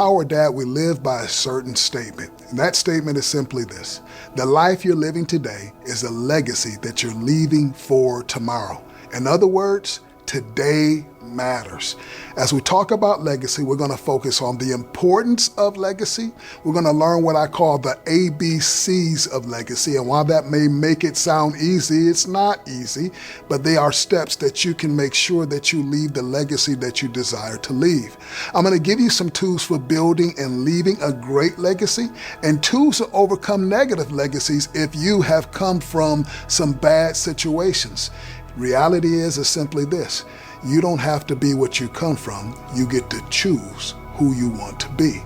Power Dad, we live by a certain statement. And that statement is simply this: the life you're living today is a legacy that you're leaving for tomorrow. In other words, today matters. As we talk about legacy, we're going to focus on the importance of legacy. We're going to learn what I call the ABCs of legacy. And while that may make it sound easy, it's not easy, but they are steps that you can make sure that you leave the legacy that you desire to leave. I'm going to give you some tools for building and leaving a great legacy, and tools to overcome negative legacies if you have come from some bad situations. Reality is simply this: you don't have to be what you come from. You get to choose who you want to be.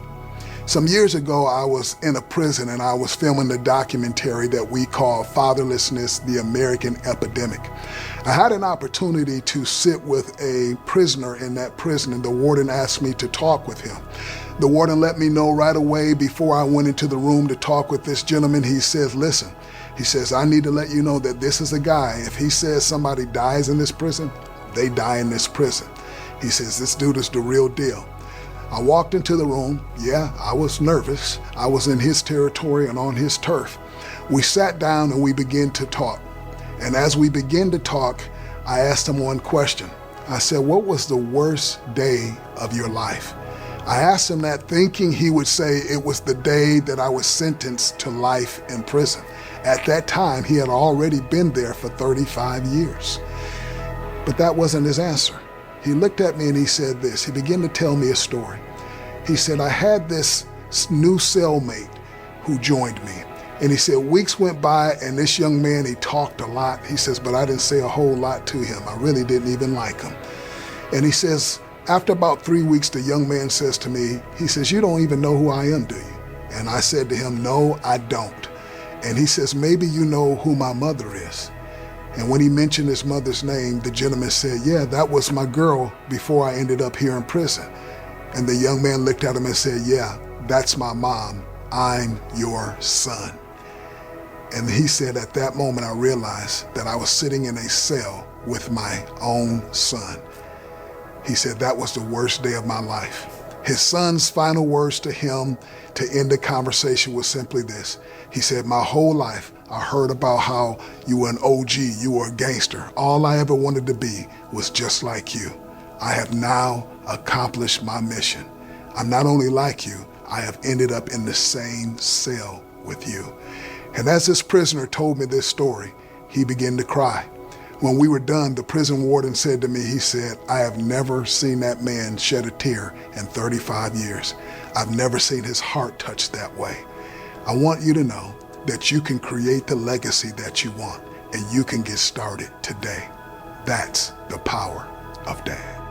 Some years ago, I was in a prison and I was filming the documentary that we call Fatherlessness, the American Epidemic. I had an opportunity to sit with a prisoner in that prison, and the warden asked me to talk with him. The warden let me know right away before I went into the room to talk with this gentleman. He says, listen, he says, I need to let you know that this is a guy. If he says somebody dies in this prison, they die in this prison. He says, this dude is the real deal. I walked into the room. Yeah, I was nervous. I was in his territory and on his turf. We sat down and we began to talk. And as we began to talk, I asked him one question. I said, what was the worst day of your life? I asked him that thinking he would say it was the day that I was sentenced to life in prison. At that time, he had already been there for 35 years. But that wasn't his answer. He looked at me and he said this. He began to tell me a story. He said, I had this new cellmate who joined me. And he said, weeks went by and this young man, he talked a lot. He says, but I didn't say a whole lot to him. I really didn't even like him. And he says, after about 3 weeks, the young man says to me, he says, you don't even know who I am, do you? And I said to him, no, I don't. And he says, maybe you know who my mother is. And when he mentioned his mother's name, the gentleman said, yeah, that was my girl before I ended up here in prison. And the young man looked at him and said, yeah, that's my mom. I'm your son. And he said, at that moment, I realized that I was sitting in a cell with my own son. He said, that was the worst day of my life. His son's final words to him to end the conversation was simply this. He said, my whole life, I heard about how you were an OG, you were a gangster. All I ever wanted to be was just like you. I have now accomplished my mission. I'm not only like you, I have ended up in the same cell with you. And as this prisoner told me this story, he began to cry. When we were done, the prison warden said to me, he said, I have never seen that man shed a tear in 35 years. I've never seen his heart touched that way. I want you to know that you can create the legacy that you want, and you can get started today. That's the power of Dad.